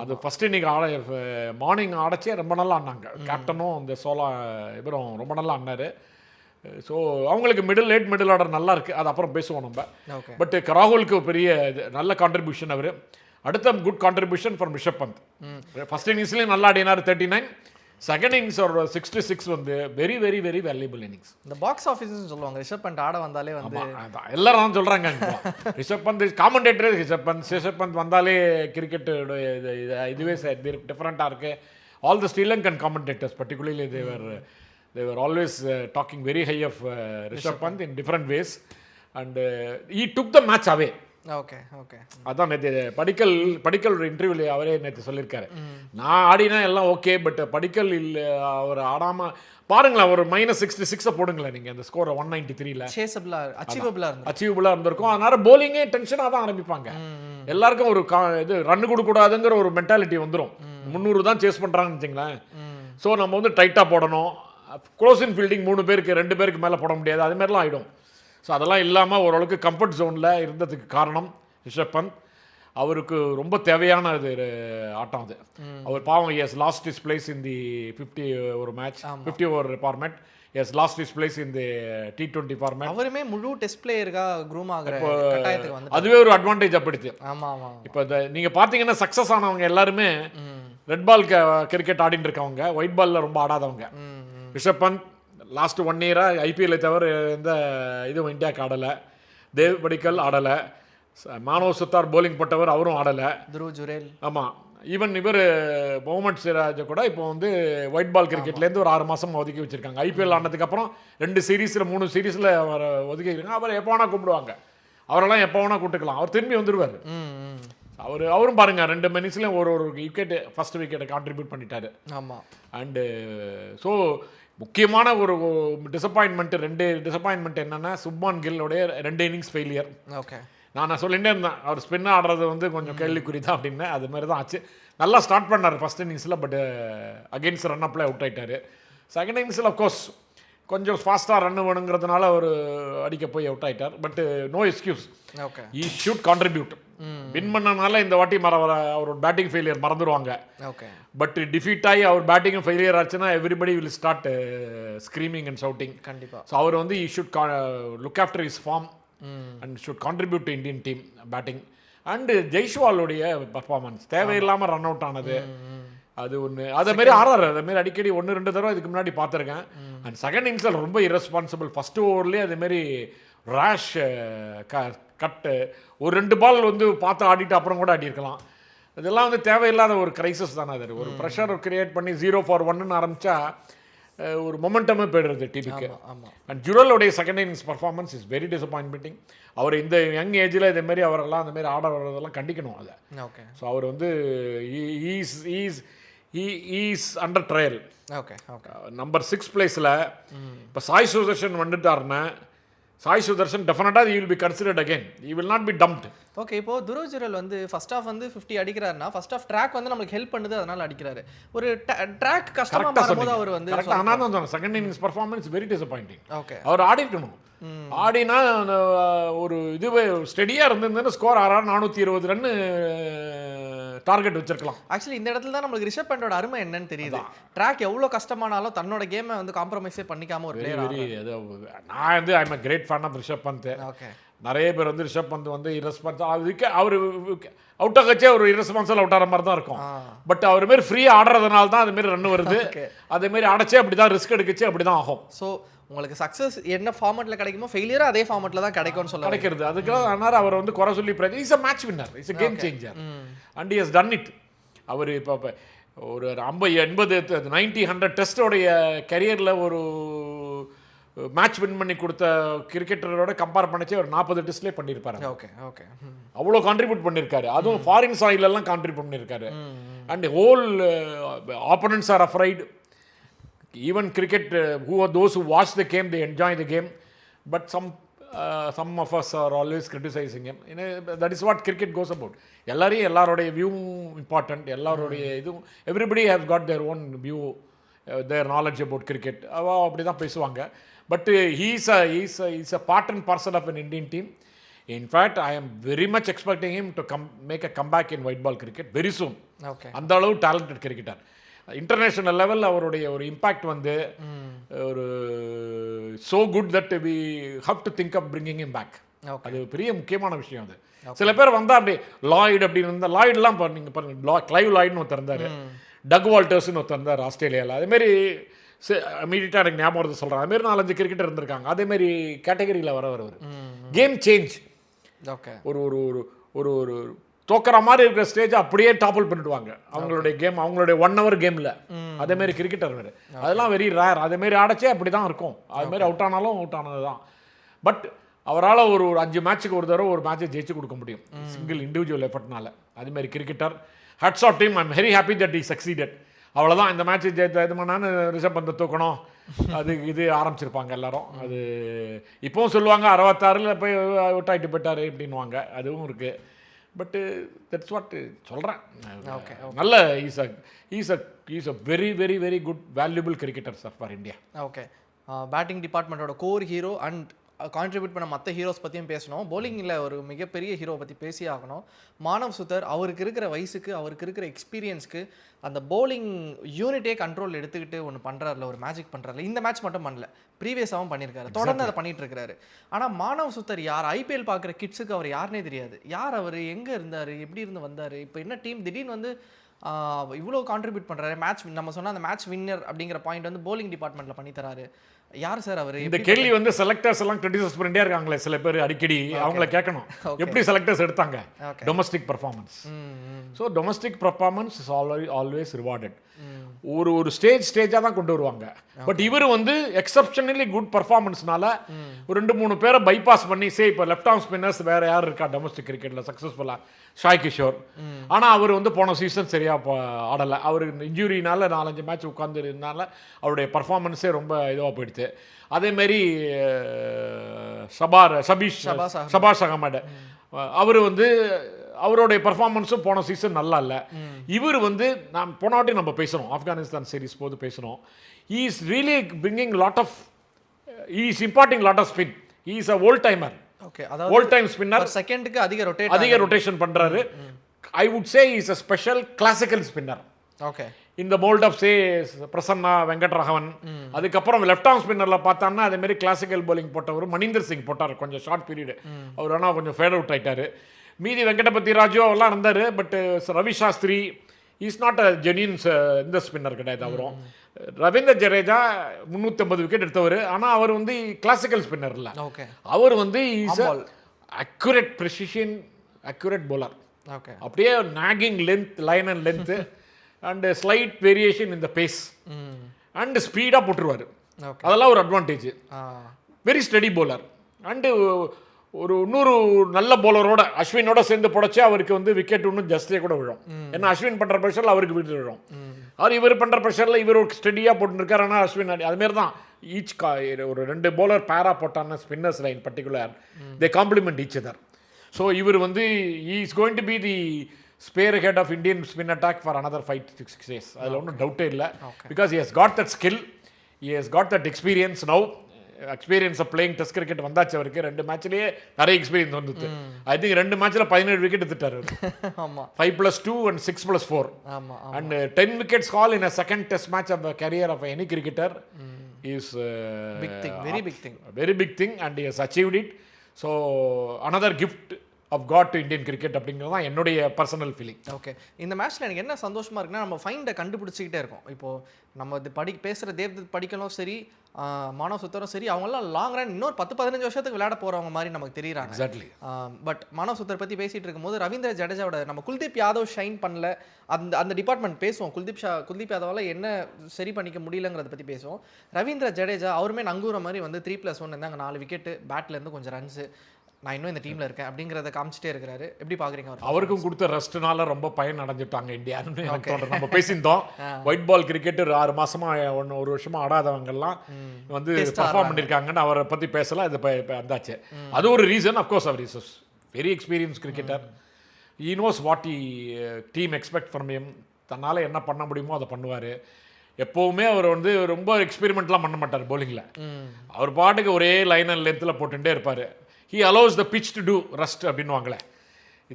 அது ஃபஸ்ட்டு இன்றைக்கி மார்னிங் ஆடச்சே ரொம்ப நல்லா ஆடினாங்க. கேப்டனும் இந்த இவரும் ரொம்ப நல்லா ஆடினார். ஸோ அவங்களுக்கு லேட் மிடில் ஆர்டர் நல்லா இருக்குது. அது அப்புறம் பேசுவோம் நம்ம. பட் ராகுலுக்கு பெரிய நல்ல கான்ட்ரிபியூஷன். அவர் அடுத்த good contribution from Rishabh Pant. First இன்னிங்ஸ்லேயும் நல்லா ஆடினார் 39. செகண்ட் இன்னிங்ஸ் ஒரு 6-6 வந்து very very very valuable innings. இந்த பாக்ஸ் ஆஃபீஸ்னு சொல்லுவாங்க. ரிஷப் பந்த் ஆட வந்தாலே வந்து எல்லாரும் சொல்கிறாங்க ரிஷப் பந்த் காமெண்டேட்டரே ரிஷப் பந்த் வந்தாலே கிரிக்கெட் இதுவே டிஃப்ரெண்ட்டாக இருக்குது. All the Sri Lankan commentators particularly they were always talking very high of Rishabh Pant in different ways and he took the match away. Okay. அதான் நேற்று படிக்கல் ஒரு இன்டர்வியூவில் அவரே நேற்று சொல்லியிருக்காரு, நான் ஆடினா எல்லாம் ஓகே, பட் படிக்கல் இல்லை அவர் ஆடாமல் பாருங்களேன். ஒரு -66 போடுங்களேன் நீங்கள் அந்த ஸ்கோரை 193ல் அச்சீவபிளாக இருந்திருக்கும். அதனால போலிங்கே டென்ஷனாக தான் ஆரம்பிப்பாங்க. எல்லாருக்கும் ஒரு இது ரன் கொடுக்கூடாதுங்கிற ஒரு மென்டாலிட்டி வந்துடும். 300 தான் சேஸ் பண்ணுறாங்கன்னு வச்சுங்களேன். ஸோ நம்ம வந்து டைட்டாக போடணும். க்ளோஸ் இன் ஃபீல்டிங் 3 பேருக்கு 2 பேருக்கு மேலே போட முடியாது. அதுமாரிலாம் ஆகிடும். ஸோ அதெல்லாம் இல்லாமல் ஓரளவுக்கு கம்ஃபர்ட் ஜோனில் இருந்ததுக்கு காரணம் ரிஷப் பந்த். அவருக்கு ரொம்ப தேவையான இது ஆட்டம் அது. அவர் பாவம் has lost his place in the 50 ஒரு match 50 over format, has lost his place in the T20 format. அவருமே முழு டெஸ்ட் பிளேயருக்கா க்ரூம் ஆகிற கட்டாயத்துக்கு வந்து அதுவே ஒரு அட்வான்டேஜ் அப்படிச்சு. ஆமாம் ஆமாம். இப்போ நீங்கள் பார்த்தீங்கன்னா சக்ஸஸ் ஆனவங்க எல்லாருமே ரெட் பால் கிரிக்கெட் ஆடிட்டு இருக்கவங்க, ஒயிட் பாலில் ரொம்ப ஆடாதவங்க. ரிஷப் பந்த் லாஸ்ட் 1 இயராக ஐபிஎல்லை தவிர எந்த இதுவும் இந்தியாவுக்கு ஆடலை. தேவ் படிக்கல் ஆடலை. மானவ் சுத்தார் போலிங் போட்டவர், அவரும் ஆடலை. துருவ் ஜுரேல். ஆமாம். ஈவன் இவர் முகமது சிராஜை கூட இப்போ வந்து ஒயிட் பால் கிரிக்கெட்லேருந்து ஒரு 6 மாதம் ஒதுக்கி வச்சுருக்காங்க. ஐபிஎல் ஆனதுக்கப்புறம் 2 சீரீஸில் 3 சீரீஸில் அவர் ஒதுக்கி வச்சுருக்காங்க. அவர் எப்போ வேணால் கூப்பிடுவாங்க, அவரெல்லாம் எப்போ வேணால் கூப்பிட்டுக்கலாம். அவர் திரும்பி வந்துடுவார். அவரும் பாருங்க 2 மினிட்ஸ்லையும் ஒரு விக்கெட் ஃபர்ஸ்ட் விக்கெட்டை கான்ட்ரிபியூட் பண்ணிட்டாரு. ஆமாம். அண்டு ஸோ முக்கியமான ஒரு ரெண்டு டிசப்பாயின்மெண்ட் என்னென்னா சுப்மான் கில்லோடைய 2 இன்னிங்ஸ் ஃபெயிலியர். ஓகே. நான் சொல்லிகிட்டே இருந்தேன் அவர் ஸ்பின் ஆடுறது வந்து கொஞ்சம் கேள்விக்குறி தான் அப்படின்னு. அது மாதிரி தான் ஆச்சு. நல்லா ஸ்டார்ட் பண்ணார் ஃபஸ்ட் இன்னிங்ஸில், பட் அகெயின்ஸ்ட் ரன் அப்பில் அவுட் ஆகிட்டார். செகண்ட் இன்னிங்ஸில் அஃப்கோர்ஸ் கொஞ்சம் ஃபாஸ்ட்டாக ரன் வேணுங்கிறதுனால அவர் அடிக்க போய் அவுட் ஆகிட்டார். But no excuse. Okay. He should contribute. Win பண்ணனால இந்த வாட்டி அவரோட பேட்டிங் ஃபெயிலியர் மறந்துடுவாங்க. ஓகே. பட் டிஃபீட் ஆகி அவர் பேட்டிங் ஃபெயிலியர் ஆச்சுன்னா everybody will start screaming and shouting. கண்டிப்பாக. ஸோ அவர் வந்து he should look after his form and should contribute to Indian team batting. And ஜெய்ஷ்வாலுடைய performance தேவையில்லாமல் ரன் அவுட் ஆனது அது ஒன்று. அதேமாரி ஆறாரு, அதேமாரி அடிக்கடி 1-2 தடவை இதுக்கு முன்னாடி பார்த்துருக்கேன். அண்ட் செகண்ட் இன்னிங்ஸில் ரொம்ப இரஸ்பான்சிபிள். ஃபஸ்ட்டு ஓவர்லேயே அதேமாரி ரேஷ் கட்டு ஒரு 2 பால் வந்து பார்த்து ஆடிட்டு அப்புறம் கூட ஆடிருக்கலாம். இதெல்லாம் வந்து தேவையில்லாத ஒரு கிரைசிஸ் தானே. அது ஒரு ப்ரெஷர் கிரியேட் பண்ணி 0 for 1 ஆரம்பித்தா ஒரு மொமெண்டமே போயிடுறது டீமுக்கு. அண்ட் ஜுரலோடைய second innings performance is very disappointing. அவர் இந்த யங் ஏஜில் இதேமாரி அவரெல்லாம் அந்தமாரி ஆட வர்றதெல்லாம் கண்டிக்கணும் அதை. ஓகே. ஸோ அவர் வந்து is under trial. Okay. Okay. Number 6 பிளேஸில் இப்போ சாய் சுதர்ஷன் வந்துட்டாருன்னா சாய் சுதர்ஷன் டெஃபினட்டாக will be considered again. You will not be dumped. Okay. இப்போ துருவ் ஜுரேல் வந்து ஃபர்ஸ்ட் ஆஃப் வந்து 50 அடிக்கிறாருன்னா ஃபர்ஸ்ட் ஆஃப் ட்ராக் வந்து நமக்கு ஹெல்ப் பண்ணுது, அதனால அடிக்கிறாரு. ஒரு ட்ராக் கஷ்டமா மாறும்போது அவர் வந்து ஆனால் second innings performance very disappointing. Okay. அவர் ஆடிக்கணும். ஆடினா ஒரு இதுவே ஸ்டெடியாக இருந்திருந்தேன்னு ஸ்கோர் 420 ரன் டார்கெட் வச்சிருக்கலாம். ஆக்சுவலி இந்த இடத்துல தான் நம்மளுக்கு ரிஷப் பண்டோட அருமை என்னன்னு தெரியுது. ட்ராக் எவ்வளோ கஷ்டமானாலும் தன்னோட கேமை வந்து காம்ப்ரமைஸே பண்ணிக்காம ஒரு பிளேயர். நான் வந்து I am a great fan of Rishabh Pant. Okay. நிறைய பேர் வந்து ரிஷப் பந்த் வந்து இரஸ்பான்ஸ் அதுக்கு அவர் அவுட் ஆகச்சே ஒரு இரஸ்பான்சிபிள் அவுட் ஆகிற மாதிரி தான் இருக்கும். பட் அவர் மாரி ஃப்ரீயாக ஆடுறதுனால தான் அதுமாரி ரன் வருது. அதேமாரி ஆடச்சே அப்படி தான், ரிஸ்க் எடுக்கச்சே அப்படி தான் ஆகும். ஸோ உங்களுக்கு சக்ஸஸ் என்ன ஃபார்மேட்டில் கிடைக்குமோ ஃபெயிலியரும் அதே ஃபார்மேட்டில் தான் கிடைக்கும்னு சொல்ல கிடைக்கிறது. அதுக்கெல்லாம் ஆனால் அவர் வந்து குறை சொல்லி is a match winner, is a game changer and he has done it. அவர் இப்போ ஒரு 80 90 100 டெஸ்டோடைய கரியரில் ஒரு மேட்ச் வின் பண்ணி கொடுத்த கிரிக்கெட்டரோட கம்பேர் பண்ணிச்சு ஒரு 40 டெஸ்ட்லேயே பண்ணியிருப்பாரு. ஓகே. ஓகே. அவ்வளோ கான்ட்ரிபியூட் பண்ணியிருக்காரு. அதுவும் ஃபாரின் சாயிலெல்லாம் கான்ட்ரிபியூட் பண்ணியிருக்காரு. And whole opponents R afraid. Even cricket, those who watch the game, they enjoy the game. But some of us are always criticizing him. That is what cricket goes about. எல்லாரோடைய view important. எல்லாரோடைய இதுவும் everybody has got their own view, their knowledge about cricket. அப்படி தான் பேசுவாங்க. But he's a part and parcel of an Indian team. In fact, I am very much expecting him to make a comeback in white ball cricket very soon. Okay. அந்த அளவு talented cricketer. International லெவலில் அவருடைய ஒரு impact வந்து ஒரு so good that we have to think of bringing him back. அது பெரிய முக்கியமான விஷயம். அது சில பேர் வந்தால் அப்படி லாய்டு அப்படின்னு இருந்தால் லாய்டுலாம் நீங்கள் பாருங்கள், கிளைவ் லாய்டுன்னு ஒருத்தர் இருந்தார், டக் வால்டர்ஸ்னு ஒருத்தர் இருந்தார் ஆஸ்திரேலியாவில். அதேமாரி இமீடியட்டாக எனக்கு ஞாபகம் வருது சொல்கிறேன். அதுமாரி 4-5 கிரிக்கெட்டர் இருந்திருக்காங்க அதேமாரி கேட்டகரியில் வரவர். Game change. ஓகே. ஒரு ஒரு ஒரு ஒரு தோக்கிற மாதிரி இருக்கிற ஸ்டேஜ் அப்படியே டாப்பிள் பண்ணிடுவாங்க அவங்களுடைய கேம், அவங்களுடைய 1 hour கேமில். அதேமாரி கிரிக்கெட்டர் வேறு, அதெல்லாம் வெரி ரேர். அதேமாரி ஆடச்சே அப்படி தான் இருக்கும். அதுமாரி அவுட் ஆனாலும் அவுட் ஆனது தான். பட் அவரால் ஒரு 5 மேட்ச்சுக்கு ஒரு தடவை ஒரு மேட்சை ஜெயிச்சு கொடுக்க முடியும் சிங்கிள் இண்டிவிஜுவல் எஃபர்ட்னால. அதுமாரி cricketer hats off team. I'm very happy that he succeeded. அவ்வளோதான், இந்த மேட்ச்சு ஜெயித்த இது பண்ணான்னு ரிஷப் பந்தை தூக்கணும் அது இது ஆரம்பிச்சிருப்பாங்க எல்லாரும். அது இப்போவும் சொல்லுவாங்க 66 போய் அவுட் ஆகிட்டு போயிட்டார் அப்படின்வாங்க, அதுவும் இருக்குது. பட்டு தட்ஸ் வாட் சொல்கிறேன். ஓகே. நல்ல is a very very very good valuable cricketer sir for India. Okay. Batting டிபார்ட்மெண்ட்டோட கோர் ஹீரோ அண்ட் கான்ட்ரிபியூட் பண்ண மற்ற ஹீரோஸ் பற்றியும் பேசணும். பவுலிங்கில் ஒரு மிகப்பெரிய ஹீரோ பற்றி பேசி ஆகணும். மானவ் சுத்தர் அவருக்கு இருக்கிற வயசுக்கு, அவருக்கு இருக்கிற எக்ஸ்பீரியன்ஸ்க்கு அந்த பவுலிங் யூனிட்டே கண்ட்ரோல் எடுத்துக்கிட்டு ஒன்று பண்ணுறாருல, ஒரு மேஜிக் பண்ணுறாருல. இந்த மேட்ச் மட்டும் பண்ணல, ப்ரீவியஸாகவும் பண்ணியிருக்காரு, தொடர்ந்து அதை பண்ணிட்டு இருக்காரு. ஆனால் மானவ் சுத்தர் யார், ஐபிஎல் பார்க்குற கிட்ஸுக்கு அவர் யாருனே தெரியாது. யார் அவர், எங்கே இருந்தார், எப்படி இருந்து வந்தார், இப்போ என்ன டீம் திடீர்னு வந்து இவ்வளோ கான்ட்ரிபியூட் பண்ணுறாரு. மேட்ச் நம்ம சொன்னால் அந்த மேட்ச் வின்னர் அப்படிங்கிற பாயிண்ட் வந்து bowling டிபார்ட்மெண்ட்டில் பண்ணி தராரு. யார் சார் அவர்? இந்த கேள்வி வந்து செலக்டர்ஸ் எல்லாம் கிரிட்டிசைஸ் பண்ணிட்டே இருக்காங்களே சில பேர் அடிக்கடி. அவங்கள கேட்கணும் எப்படி செலக்டர்ஸ் எடுத்தாங்க domestic performance. So domestic performance is always rewarded. ஒரு ஸ்டேஜாக தான் கொண்டு வருவாங்க. பட் இவர் வந்து எக்ஸப்ஷனலி குட் பர்ஃபார்மன்ஸ்னால ஒரு 2-3 பேரை பைபாஸ் பண்ணி இப்போ லெஃப்ட் ஆர்ம் ஸ்பின்னர்ஸ் வேற யார் இருக்கா டொமஸ்டிக் கிரிக்கெட்டில் சக்ஸஸ்ஃபுல்லாக? ஷாய் கிஷோர். ஆனால் அவர் வந்து போன சீசன் சரியாக ஆடலை. அவர் இன்ஜுரினால 4-5 மேட்ச் உட்காந்துருந்தனால அவருடைய பர்ஃபார்மன்ஸே ரொம்ப இதுவாக போயிடுச்சு. அதேமாரி ஷபாஷ் அகமது, அவர் வந்து அவருடைய பர்ஃபார்மன்ஸும் போன சீசன் நல்லா இல்லை. இவர் வந்து நான் போன வாட்டி நம்ம பேசணும், ஆப்கானிஸ்தான் சீரிஸ் போது பேசணும். He is really bringing lot of, he is imparting lot of spin. He is a old timer. Okay, அதாவது ஓல்ட் டைம் ஸ்பின்னர். செகண்டுக்கு அதிக ரொட்டேஷன் பண்றாரு. I would say is a special classical spinner. Okay, இந்த mould of say Prasanna Venkataraghavan. அதுக்கப்புறம் left arm ஸ்பின்னரில் பார்த்தோம்னா அதே மாதிரி classical bowling போட்டவர் மணிந்தர் சிங் போட்டார் கொஞ்சம் ஷார்ட் பீரியடு. அவர் ஆனால் கொஞ்சம் ஃபேட் அவுட் ஆயிட்டாரு. மீதி வெங்கடபதி ராஜு அவெல்லாம் இருந்தார். But Ravi Shastri is not a genuine இந்த ஸ்பின்னர் கிடையாது. அவரும் ரவீந்திர ஜடேஜா 350 விக்கெட் எடுத்தவர். ஆனால் அவர் வந்து கிளாசிக்கல் ஸ்பின்னர் இல்லை. ஓகே, அவர் வந்து is accurate precision, accurate bowler. Okay, அப்படியே nagging length, line and length and slight variation இந்த பேஸ் அண்ட் ஸ்பீடாக போட்டுருவார். அதெல்லாம் ஒரு advantage. Very steady bowler. And ஒரு இன்னொரு நல்ல bowlerோட அஸ்வினோட சேர்ந்து போடச்சே அவருக்கு வந்து விக்கெட் இன்னும் ஜஸ்தியாக கூட விழும். ஏன்னா அஸ்வின் பண்ணுற ப்ரெஷரில் அவருக்கு விக்கெட் விழும். அவர் இவர் பண்ணுற ப்ரெஷரில் இவர் ஒரு ஸ்டடியாக போட்டுருக்காரு. ஆனால் அஸ்வின் அதுமாரி தான் ஈச் ஒரு 2 bowler பேராக போட்டாங்கன்னா spinners line particular they complement each other. So இவர் வந்து is going to be the spearhead of Indian spin attack for another 5-6 days. அதில் ஒன்றும் டவுட்டே இல்லை. Because he has got that skill, he has got that experience now. Experience of playing test cricket வந்தாச்சு அவருக்கு. 2 மேட்ச்லேயே நிறைய experience வந்துட்டு. I think 2 மேட்ச்சில் 17 wicket எடுத்துட்டாரு. 5+2 and 6+4 and 10 wickets haul in a second test match of the career of any cricketer is big thing, very big thing, very big thing, and he has achieved it. So another gift of God to Indian cricket அப்படிங்கிறது தான் என்னுடைய personal feeling. Okay, இந்த மேட்ச்சில் எனக்கு என்ன சந்தோஷமாக இருக்குன்னா நம்ம ஃபைண்டை கண்டுபிடிச்சிக்கிட்டே இருக்கோம். இப்போது நம்ம இது பேசுகிற தேவ்தத் படிக்கலும் சரி, மானவ் சுத்தரும் சரி, அவங்களாம் லாங் ரன் இன்னொரு 10-15 வருஷத்துக்கு விளையாட போகிறவங்க மாதிரி நமக்கு தெரியுறாங்க. எக்ஸாக்ட்லி. பட் மானவ் சுத்தர் பற்றி பேசிகிட்டு இருக்கும்போது ரவீந்திர ஜடேஜாவோட நம்ம குல்தீப் யாதவ் ஷைன் பண்ணல, அந்த டிபார்ட்மெண்ட் பேசுவோம். குல்தீப் யாதவால் என்ன சரி பண்ணிக்க முடியலங்கிறத பற்றி பேசுவோம். ரவீந்திர ஜடேஜா அவருமே நங்கூர மாதிரி வந்து 3+1 இருந்தாங்க, 4 விக்கெட்டு, பேட்லேருந்து கொஞ்சம் ரன்ஸு, நான் இன்னும் இந்த டீமில் இருக்கேன் அப்படிங்கிறத காமிச்சிட்டே இருக்கிறாரு. எப்படி பார்க்குறீங்க? அவருக்கும் கொடுத்த ரெஸ்ட்னால ரொம்ப பயன் அடைஞ்சிட்டாங்க இந்தியான்னு எனக்கு தோணுது. நம்ம பேசியிருந்தோம் ஒயிட் பால் கிரிக்கெட் 6 மாசமா 1 வருஷமா ஆடாதவங்கெல்லாம் வந்து பர்ஃபார்ம் பண்ணியிருக்காங்கன்னு அவரை பற்றி பேசலாம். இது வந்தாச்சு. அது ஒரு ரீசன். அஃப்கோர்ஸ் அவர் is very experience cricketer. He knows what his team expect from him. தன்னால் என்ன பண்ண முடியுமோ அதை பண்ணுவார். எப்போவுமே அவர் வந்து ரொம்ப எக்ஸ்பெரிமெண்ட்லாம் பண்ண மாட்டார் bowlingல. அவர் பாட்டுக்கு ஒரே லைன் அண்ட் லென்த்தில் போட்டுகிட்டே இருப்பார். He allows the pitch to do rest அப்படின்வாங்களே.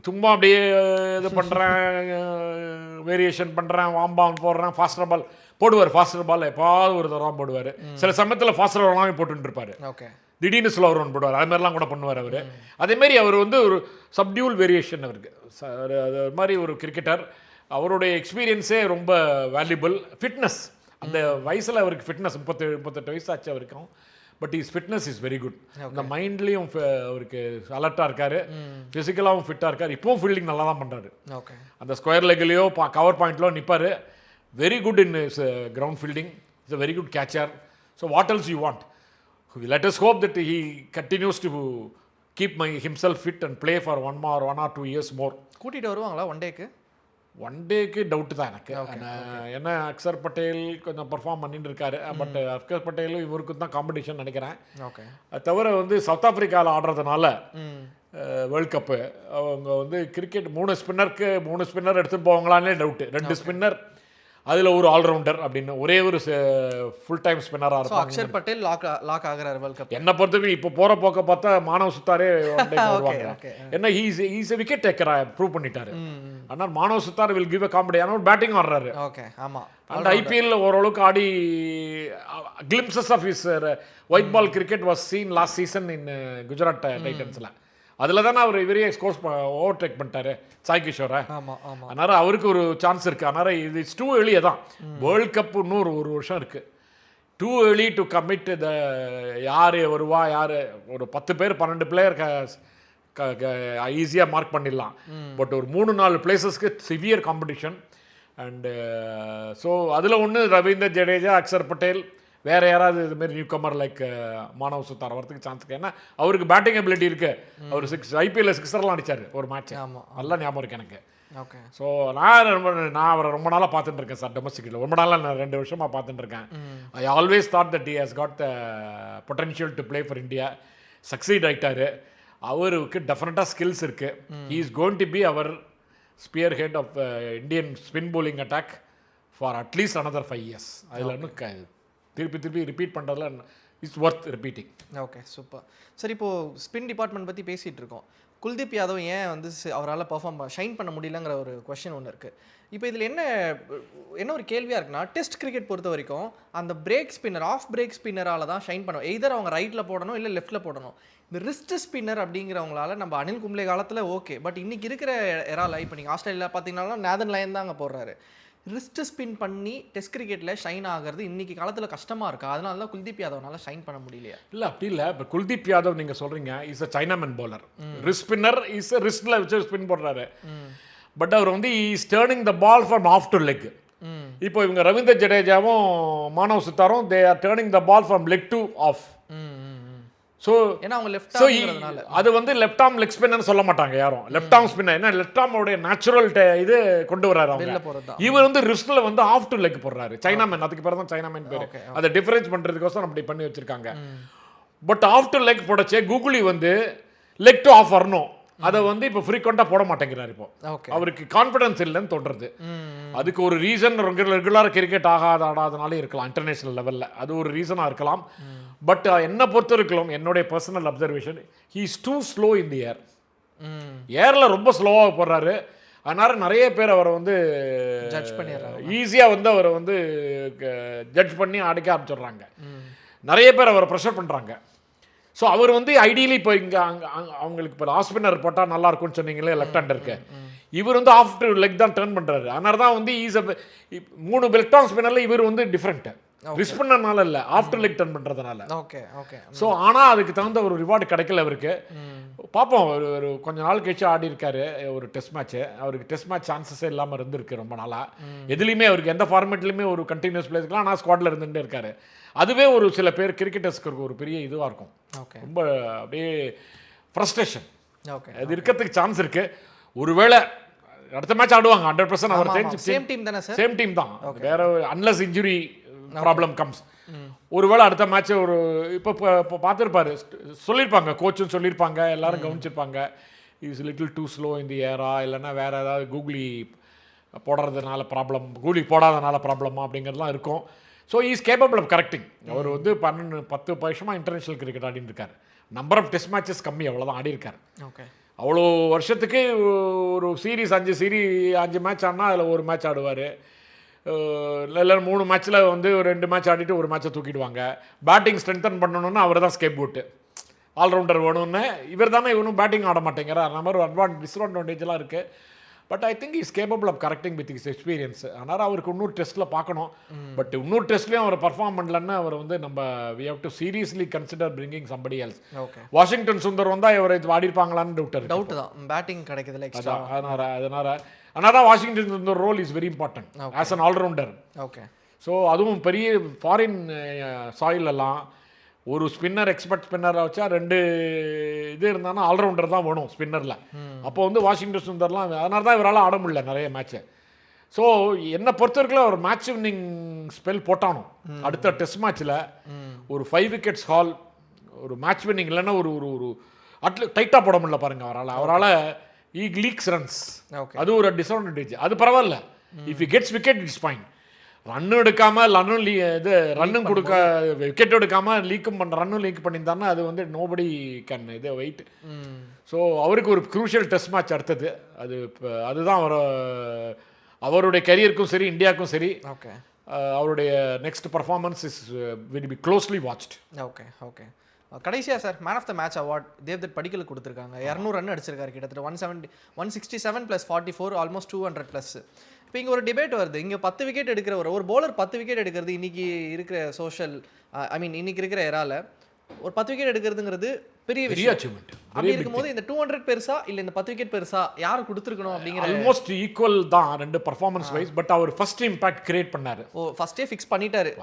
சும்மா அப்படியே இது பண்ணுறேன், வேரியேஷன் பண்ணுறேன், வார்ம் பால் போடுறேன், ஃபாஸ்டர் பால் போடுவார். ஃபாஸ்டர் பால் எப்பாவது ஒரு தரம் போடுவார். சில சமயத்தில் ஃபாஸ்டர் ரவுண்டாகவே போட்டுருப்பார். ஓகே, திடீர்னு ஸ்லோ ரவுண்ட் போடுவார். அது மாதிரிலாம் கூட பண்ணுவார் அவர். அதேமாரி அவர் வந்து ஒரு சப்டியூல் வேரியேஷன் அவருக்கு. அது மாதிரி ஒரு கிரிக்கெட்டர். அவருடைய எக்ஸ்பீரியன்ஸே ரொம்ப வேல்யூபிள். ஃபிட்னஸ், அந்த வயசில் அவருக்கு ஃபிட்னஸ் 37-38 வயசு ஆச்சு அவருக்கும். But is fitness is very good. இந்த மைண்ட்லேயும் அவருக்கு அலர்ட்டாக இருக்காரு, ஃபிசிக்கலாகவும் ஃபிட்டாக இருக்கார். இப்போவும் ஃபீல்டிங் நல்லா தான் பண்ணுறாரு. ஓகே, அந்த ஸ்கொயர் லெக்லேயோ கவர் பாயிண்ட்லோ நிற்பார். Very good in is ground fielding. Is a very good catcher. So what else you want? Let us hope that he continues to keep himself fit and play for 1 or 2 years more. கூட்டிகிட்டு வருவாங்களா one டேக்கு doubt தான் எனக்கு. ஏன்னா அக்ஷர் பட்டேல் கொஞ்சம் perform பண்ணிட்டு இருக்காரு. But Axar பட்டேலும் இவருக்கும் தான் காம்படிஷன் நினைக்கிறேன். ஓகே, அது தவிர வந்து சவுத் ஆஃப்ரிக்காவில் ஆடுறதுனால வேர்ல்ட் கப்பு அவங்க வந்து கிரிக்கெட் 3 ஸ்பின்னர் எடுத்துகிட்டு போவாங்களானே டவுட்டு. 2 ஸ்பின்னர் அதில் ஒரு ஆல்ரவுண்டர் அப்படின்னு ஒரே ஒரு ஃபுல் டைம் ஸ்பின்னராக ஸோ இருப்பாங்க. அக்ஷர் பட்டேல் லாக் ஆகிறார் வேர்ல்ட் கப். என்னை பொறுத்தவரைக்கும் இப்போ போகிற போக்க பார்த்தா மானவ் சுத்தாரே வருவாங்க. okay. ஏன்னா ஈஸ் விக்கெட் டேக்கரா ப்ரூவ் பண்ணிட்டாரு. ஆனால் Manav Suthar will give a comedy. ஆனால் பேட்டிங் ஆடுறாரு. ஓகே ஆமாம். அந்த ஐபிஎல் ஓரளவுக்கு ஆடி glimpses of is white ball cricket was seen last season in Gujarat டைட்டன்ஸில். அதில் தானே அவர் இவரே ஸ்கோர்ஸ் ஓவர்டேக் பண்ணிட்டாரு சாய் கிஷோரை. ஆமாம் ஆமாம். அதனால் அவருக்கு ஒரு சான்ஸ் இருக்குது. அதனால் இது இட்ஸ் டூ ஏர்லி தான். வேர்ல்ட் கப் இன்னும் ஒரு வருஷம் இருக்குது. டூ ஏர்லி டு கமிட் த யார் வருவா யார் ஒரு 10 பேர் 12 பிளேயர் ஈஸியாக மார்க் பண்ணிடலாம். பட் ஒரு 3-4 பிளேசஸ்க்கு சிவியர் காம்படிஷன். அண்டு ஸோ அதில் ஒன்று ரவீந்தர் ஜடேஜா, அக்ஷர் பட்டேல், வேறு யாராவது இதுமாரி நியூ கமர் லைக் மானவ் சுத்தார் வரதுக்கு சான்ஸ் இருக்குது. ஏன்னா அவருக்கு பேட்டிங் எபிலிட்டி இருக்குது. அவர் ஐபிஎல்ல 6 அடித்தார் ஒரு மேட்ச். ஆமாம் நல்லா ஞாபகம் இருக்குது எனக்கு. ஓகே. ஸோ நான் அவரை ரொம்ப நாளாக பார்த்துட்டு இருக்கேன் சார். டொமஸ்டிக்கில் ரொம்ப நாளாக நான் 2 வருஷமாக பார்த்துட்டு இருக்கேன். I always thought that he has got the potential to play for India. Succeed ஆகிட்டாரு. அவருக்கு டெஃபினட்டாக ஸ்கில்ஸ் இருக்குது. He is going to be our spearhead of Indian spin bowling attack for at least another 5 years. அதில் இன்னும் திருப்பி repeat பண்ணுறதுல it's worth repeating. Okay super. சரி, இப்போது ஸ்பின் டிபார்ட்மெண்ட் பற்றி பேசிகிட்டு இருக்கோம். குல்தீப் யாதவ் ஏன் வந்து அவரால் ஷைன் பண்ண முடியலங்கிற ஒரு கொஸ்டின் ஒன்று இருக்குது. இப்போ இதில் என்ன ஒரு கேள்வியாக இருக்குன்னா, டெஸ்ட் கிரிக்கெட் பொறுத்த வரைக்கும் அந்த பிரேக் ஸ்பின்னர் ஆஃப் பிரேக் ஸ்பின்னரால் தான் ஷைன் பண்ணும். எய்தர் அவங்க ரைட்டில் போடணும் இல்லை லெஃப்ட்டில் போடணும். இந்த ரிஸ்ட் ஸ்பின்னர் அப்படிங்கிறவங்களால நம்ம அனில் கும்ப்ளே காலத்தில் ஓகே, பட் இன்றைக்கி இருக்கிற எரால இப்போ நீங்கள் ஆஸ்திரேலியா பார்த்தீங்கன்னா நேதன் லயன் தான் அங்கே போடுறாரு. ரிஸ்ட் ஸ்பின் பண்ணி டெஸ்ட் கிரிக்கெட்டில் ஷைன் ஆகிறது இன்றைக்கி காலத்தில் கஷ்டமாக இருக்கா? அதனால தான் குல்தீப் யாதவ்னால ஷைன் பண்ண முடியலையா? இல்லை அப்படி இல்லை. இப்போ குல்தீப் யாதவ் நீங்கள் சொல்கிறீங்க is a chinaman bowler. Wrist spinner is ரிஸ்ட்டில் வச்சு ஸ்பின் போடுறாரு. பட் அவர் வந்து is turning the ball from off to leg. இப்போ இவங்க ரவீந்தர் ஜடேஜாவும் மானவ் சுத்தாரும் they are turning the ball from leg to off. So ஏன்னா அவங்க லெஃப்ட் அது வந்து லெஃப்ட் ஆர்ம் லெக் ஸ்பின்னு சொல்ல மாட்டாங்க யாரும். லெஃப்ட் ஆர்ம் ஸ்பின்னர் ஏன்னா லெஃப்ட் ஆர்மோடைய நேச்சுரல் இது கொண்டு வர்றாரு அவங்க. இவர் வந்து ரிஸ்ட்ல வந்து ஆஃப் டு லெக் போடுறாரு. சைனாமேன், அதுக்கு பேர் தான் சைனாமேன் பேர். அதை டிஃபரன்ஸ் பண்றதுக்கோசரம் அப்படி பண்ணி வச்சிருக்காங்க. பட் ஆஃப் டு லெக் போடச்சே கூகுளி வந்து லெக் டு ஆஃப் வரணும். அதை வந்து இப்போ ஃப்ரீக்வெண்ட்டாக போட மாட்டேங்கிறார். இப்போ அவருக்கு கான்ஃபிடன்ஸ் இல்லைன்னு தோன்றது. அதுக்கு ஒரு ரீசன் ரெகுலர் கிரிக்கெட் ஆடாதனாலே இருக்கலாம். இன்டர்நேஷனல் லெவலில் அது ஒரு ரீசனாக இருக்கலாம். பட் என்னை பொறுத்த இருக்கலாம், என்னுடைய personal observation, he is too slow in the air. ஏரில் ரொம்ப ஸ்லோவாக போடுறாரு. அதனால் நிறைய பேர் அவரை வந்து ஜட்ஜ் பண்ணிடுறாங்க. ஈஸியாக வந்து அவரை வந்து ஜட்ஜ் பண்ணி அடிக்க ஆரம்பிச்சிடுறாங்க. நிறைய பேர் அவரை ப்ரெஷர் பண்ணுறாங்க. ஸோ அவர் வந்து ஐடியலி இப்போ இங்கே அவங்களுக்கு இப்போ ஆஃப் ஸ்பின்னர் போட்டால் நல்லா இருக்கும்னு சொன்னீங்களே லெஃப்ட் ஹேண்டருக்கு. இவர் வந்து ஆஃப் டு லெக் தான் டர்ன் பண்ணுறாரு. அதனால தான் வந்து ஈஸ் 3 லெஃப்ட் ஆர்ம் ஸ்பின்னரில் இவர் வந்து டிஃப்ரெண்ட்டு. ரிஸ்க் பண்ணனால இல்லை, ஆஃப் டு லெக் டர்ன் பண்ணுறதுனால. Okay okay. ஸோ ஆனால் அதுக்கு தகுந்த ஒரு ரிவார்டு கிடைக்கல அவருக்கு. பார்ப்போம், ஒரு கொஞ்ச நாள் கழிச்சு ஆடி இருக்காரு ஒரு டெஸ்ட் மேட்ச்சு. அவருக்கு டெஸ்ட் மேட்ச் சான்சஸே இல்லாமல் இருந்திருக்கு ரொம்ப நாளாக. எதுலேயுமே அவருக்கு எந்த ஃபார்மேட்லையுமே ஒரு கண்டினியூஸ் பிளே இருக்கலாம். ஆனால் ஸ்குவாடில் இருந்துகிட்டே இருக்காரு. அதுவே ஒரு சில பேர் கிரிக்கெட்டர்ஸ்க்கு ஒரு பெரிய இதுவாக இருக்கும். ரொம்ப அப்படியே ஃப்ரஸ்ட்ரேஷன் அது இருக்கிறதுக்கு சான்ஸ் இருக்குது. ஒருவேளை அடுத்த மேட்ச் ஆடுவாங்க 100%. அவர் தெரிஞ்சு சேம் டீம் தானே சார்? சேம் டீம் தான். வேற அன்லஸ் இன்ஜுரி ப்ராப்ளம் கம்ஸ். ஒருவேளை அடுத்த மேட்ச் ஒரு இப்போ பார்த்துருப்பாரு, சொல்லியிருப்பாங்க, கோச்சும் சொல்லியிருப்பாங்க, எல்லாரும் கவனிச்சிருப்பாங்க. இஸ் லிட்டில் டூ ஸ்லோ இந்த ஏரா, இல்லைன்னா வேறு ஏதாவது கூகுளி போடுறதுனால ப்ராப்ளம், கூகுளி போடாதனால ப்ராப்ளமா அப்படிங்கிறதுலாம் இருக்கும். So is capable of correcting. அவர் வந்து 10 வருஷமாக இன்டர்நேஷனல் கிரிக்கெட் ஆடின்னு இருக்கார். நம்பர் ஆஃப் டெஸ்ட் மேட்சஸ் கம்மி, அவ்வளோதான் ஆடி இருக்கார். ஓகே. அவ்வளோ வருஷத்துக்கு ஒரு சீரீஸ் 5 மேட்ச் ஆனால் அதில் ஒரு மேட்ச் ஆடுவார். இல்லை 3 மேட்ச்சில் வந்து 2 மேட்ச் ஆடிட்டு ஒரு மேட்சை தூக்கிடுவாங்க. பேட்டிங் ஸ்ட்ரென்தன் பண்ணணுன்னா அவர் தான் ஸ்கேப் போட்டு ஆல்ரவுண்டர் வேணும்னு. இவர் தானே இவனும் பேட்டிங் ஆட மாட்டேங்கிறார். அந்த மாதிரி ஒரு டிஸ்அட்வான்டேஜெலாம் இருக்குது. But I think is capable of correcting with is experience. அதனால் அவருக்கு இன்னொரு டெஸ்ட்டில் பார்க்கணும். பட் இன்னொரு டெஸ்ட்லேயும் அவர் பர்ஃபார்ம் பண்ணலன்னு அவர் வந்து நம்ம we have to seriously consider bringing somebody else. Washington Sundar வந்தால் இவர் இது ஆடிருப்பாங்களான்னு டவுட் தான். பேட்டிங் கிடைக்கிறதுல எக்ஸ்ட்ரா. அதனால Washington Sundar role is very important as an allrounder. Okay. So அதுவும் பெரிய ஃபாரின் சாயிலெல்லாம் ஒரு ஸ்பின்னர் எக்ஸ்பர்ட் ஸ்பின்னரை வச்சா 2 இது இருந்தாலும் ஆல்ரவுண்டர் தான் வேணும் ஸ்பின்னரில். அப்போ வந்து வாஷிங்டன் சுந்தர்லாம் அதனால தான் இவரால் ஆட முடியல நிறைய மேட்ச்சு. ஸோ என்னை பொறுத்த வரைக்கும் ஒரு மேட்ச் வின்னிங் ஸ்பெல் போட்டானோ அடுத்த டெஸ்ட் மேட்ச்சில் ஒரு 5 விக்கெட்ஸ் ஹால், ஒரு மேட்ச் வின்னிங் இல்லைன்னா ஒரு ஒரு டைட்டாக போட முடியல பாருங்கள் அவரால் லீக்ஸ் ரன்ஸ். அது ஒரு டிஸ்அட்வான்டேஜ். அது பரவாயில்ல. If he gets wicket it's fine. ரன்னும் எடுக்காமல் ரன்னும் கொடுக்க விக்கெட் எடுக்காமல் ரன்னும் லீக் பண்ணியிருந்தாருன்னா அது வந்து நோபடி கேன் இது வெயிட். ஸோ அவருக்கு ஒரு க்ரூஷியல் டெஸ்ட் மேட்ச் அடுத்தது. அது அதுதான் அவருடைய கரியருக்கும் சரி இந்தியாவுக்கும் சரி ஓகே அவருடைய next performance is will be closely watched. Okay okay கடைசியாக sir man of the match award Devdutt படிக்கலுக்கு கொடுத்துருக்காங்க. 200 ரன் அடிச்சிருக்காரு, கிட்டத்தட்ட 167 + 44 ஆல்மோஸ்ட் 200 ப்ளஸ். இப்போ இங்கே ஒரு டிபேட் வருது, இங்கே 10 விக்கெட் எடுக்கிற ஒரு பவுலர் 10 விக்கெட் எடுக்கிறது இன்னைக்கு இருக்கிற இன்னைக்கு இருக்கிற எரால ஒரு 10 விக்கெட் எடுக்கிறதுங்கிறது பெரிய அச்சீவ்மெண்ட். அப்படி இருக்கும்போது இந்த 200 பெருசா இல்லை இந்த 10 விக்கெட் பெருசா யார் கொடுத்துருக்கணும் அப்படிங்கிற ஆல்மோஸ்ட் ஈக்குவல் தான் ரெண்டு பர்ஃபார்மன்ஸ் வைஸ். பட் அவர் ஃபர்ஸ்ட் இம்பாக்ட் கிரியேட் பண்ணாரு. ஃபர்ஸ்டே ஃபிக்ஸ் பண்ணிட்டாரு.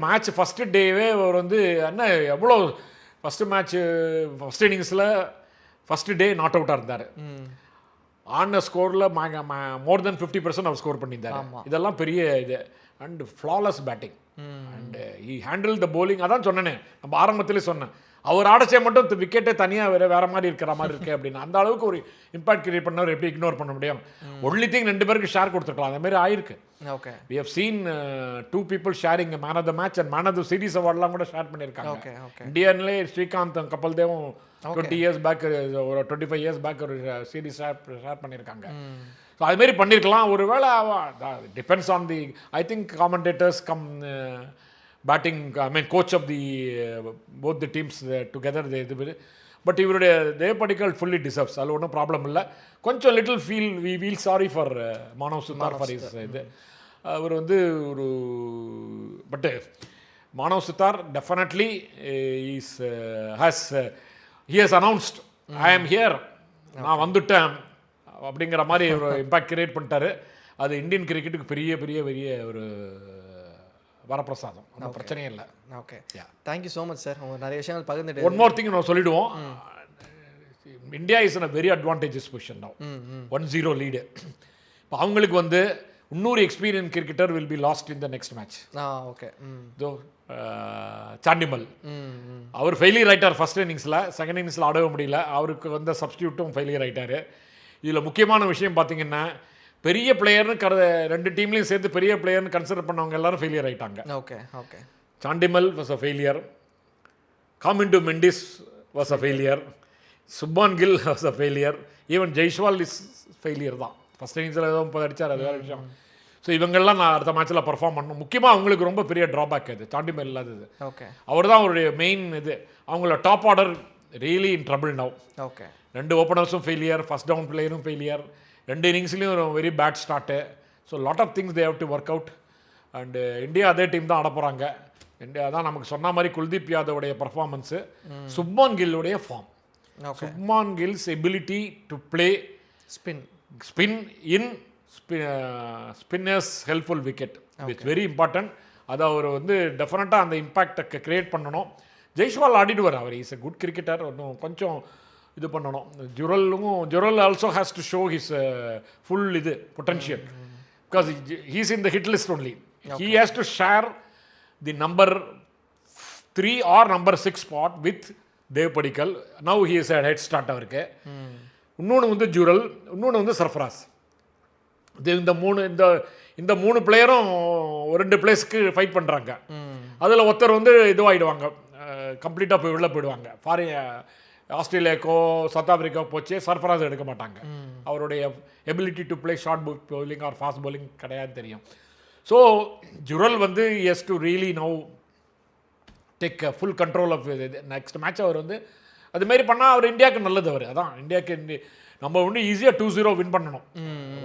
மேட்ச் ஃபர்ஸ்ட் டேவே அவர் வந்து என்ன எவ்வளோ ஃபர்ஸ்ட் மேட்ச் ஃபர்ஸ்ட் இன்னிங்ஸில் ஃபர்ஸ்ட் டே நாட் அவுட்டாக இருந்தார். On ஸ்கோரில் more then 50% our score பண்ணியிருந்தார். இதெல்லாம் பெரிய இது. And flawless batting and he handle the bowling. அதான் சொன்னேனே, நம்ம ஆரம்பத்திலே சொன்னேன், அவர் ஆடச்சே மட்டும் விக்கெட்டே தனியாக வேற மாதிரி இருக்கிற மாதிரி இருக்கு அப்படின்னு. அந்த அளவுக்கு ஒரு இம்பாக்ட் கிரியேட் பண்ணவர் எப்படி இக்னோர் பண்ண முடியும்? ஒன்லி திங் 2 பேருக்கு ஷேர் கொடுத்துருக்கலாம், அந்த மாதிரி ஆயிருக்கு. Okay we have seen 2 people sharing man of the match and man of the series awardலாம் கூட ஷேர் பண்ணியிருக்காங்க. ஓகே ஓகே இந்தியன்லே ஸ்ரீகாந்த் கபில் தேவும் 20 years பேக் ஒரு 25 years பேக் ஒரு சீரீஸ் ஷேர் பண்ணியிருக்காங்க. ஸோ அதுமாரி பண்ணியிருக்கலாம். ஒருவேளை depends on the I think commentators cum batting coach of the both the teams together இது. பட் இவருடைய தேவ் ஃபுல்லி டிசர்வ்ஸ், அதில் ஒன்றும் ப்ராப்ளம் இல்லை. கொஞ்சம் little feel sorry for Manav Suthar for is இது. அவர் வந்து ஒரு but Manav சுத்தார் definitely is he has announced ஐ ஆம் ஹியர், நான் வந்துட்டேன் அப்படிங்கிற மாதிரி ஒரு இம்பாக்ட் கிரியேட் பண்ணிட்டாரு. அது இந்தியன் கிரிக்கெட்டுக்கு பெரிய பெரிய பெரிய ஒரு வரப்பிரசாதம், அந்த பிரச்சனையே இல்லை. Okay thank you so much sir, உங்கள் நிறைய விஷயங்கள் பகிர்ந்துட்டு. ஒன் மோர் திங் நான் சொல்லிடுவோம், India is in a very advantages position now. 1-0 lead. இப்போ அவங்களுக்கு வந்து இன்னொரு experience cricketer will be last in the next match. Okay தோ சாண்டிமல் அவர் ஃபெயிலியர் ஆகிட்டார் ஃபர்ஸ்ட் இன்னிங்ஸில். செகண்ட் இன்னிங்ஸில் ஆடவே முடியல, அவருக்கு வந்து சப்ஸ்டியூட்டும் ஃபெயிலியர் ஆகிட்டார். இதில் முக்கியமான விஷயம் பார்த்தீங்கன்னா பெரிய பிளேயர்னு 2 டீம்லையும் சேர்த்து பெரிய பிளேயர்னு கன்சிடர் பண்ணவங்க எல்லாரும் ஃபெயிலியர் ஆகிட்டாங்க. Okay okay Chandimal was a failure, Kamindu Mendis was a failure, Shubman Gill was a failure, even Jaiswal is failure தான். ஃபர்ஸ்ட் இன்னிங்ஸில் ஏதோ 30 அடித்தார், அது வேறு விஷயம். ஸோ இவங்கெல்லாம் நான் அடுத்த மேட்ச்சில் பர்ஃபார்ம் பண்ணணும். முக்கியமாக அவங்களுக்கு ரொம்ப பெரிய ட்ராபேக் அது சாண்டிமல் இல்லாதது. ஓகே அவர் தான் அவருடைய மெயின் இது. அவங்கள top order really in trouble now. Okay 2 ஓப்பனர்ஸும் ஃபெயிலியர், ஃபர்ஸ்ட் டவுன் பிளேயரும் ஃபெயிலியர், 2 இன்னிங்ஸ்லேயும் ஒரு very bad start. So lot of things they have to work out. And India அதே டீம் தான் ஆட போகிறாங்க. இந்தியா தான் நமக்கு சொன்ன மாதிரி குல்தீப் யாதவுடைய பர்ஃபார்மன்ஸு, சுப்மான் கில்லுடைய form, Shubman Gill's ability to play spin in spinners helpful wicket it's very important. அதை அவர் வந்து டெஃபினட்டாக அந்த இம்பேக்டை கிரியேட் பண்ணணும். ஜெய்ஸ்வால் ஆடிடுவார், அவர் இஸ் எ குட் கிரிக்கெட்டர். இன்னும் கொஞ்சம் இது பண்ணணும். Jurel also has to show his full இது potential, because he's in the hit list only. He has to share the number 3 or number 6 spot with Dev Padikkal. Now he is head start அவருக்கு. இன்னொன்று வந்து ஜுரல், இன்னொன்று வந்து சர்ஃப்ராஸ். இந்த மூணு பிளேயரும் 2 பிளேஸ்க்கு ஃபைட் பண்ணுறாங்க. அதில் ஒருத்தர் வந்து இதுவாகிடுவாங்க, கம்ப்ளீட்டாக போய் உள்ளே போயிடுவாங்க. ஆஸ்திரேலியாக்கோ சவுத் ஆஃப்ரிக்கா போச்சு, சர்ஃபராஸ் எடுக்க மாட்டாங்க. அவருடைய ability to play short bowling or fast bowling கிடையாது தெரியும். ஸோ ஜுரல் வந்து has to really now take full control of next match. அவர் வந்து அதுமாரி பண்ணால் அவர் இந்தியாவுக்கு நல்லது. அவர் அதான் இந்தியாவுக்கு நம்ம ஒன்று ஈஸியாக 2-0 வின் பண்ணணும்,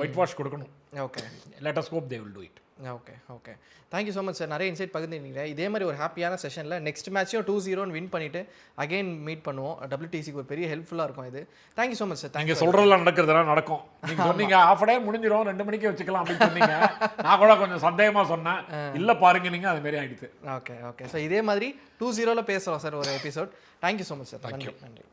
ஒயிட் வாஷ் கொடுக்கணும். Okay let us hope they will do it. Okay okay thank you so much sir, நிறைய இன்சைட் பகிர்ந்துருக்கீங்க. இதே மாதிரி ஒரு ஹாப்பியான செஷனில் நெக்ஸ்ட் மேட்சையும் 2-0 வின் பண்ணிவிட்டு அகைன் மீட் பண்ணுவோம். WTCக்கு ஒரு பெரிய ஹெல்ப்ஃபுல்லாக இருக்கும் இது. Thank you so much sir. நீங்கள் சொல்கிறதெல்லாம் நடக்கிறதுலாம் நடக்கும். நீங்கள் சொன்னீங்க ½ டே முடிஞ்சிடும், 2 மணிக்கு வச்சுக்கலாம் அப்படின்னு சொன்னீங்க. நான் கூட கொஞ்சம் சந்தேகமாக சொன்னேன், இல்லை பாருங்க நீங்கள் அதுமாரி ஆகிடுது. ஓகே ஓகே ஸோ இதே மாதிரி 2-0 பேசுகிறோம் சார் ஒரு episode. Thank you so much sir. நன்றி.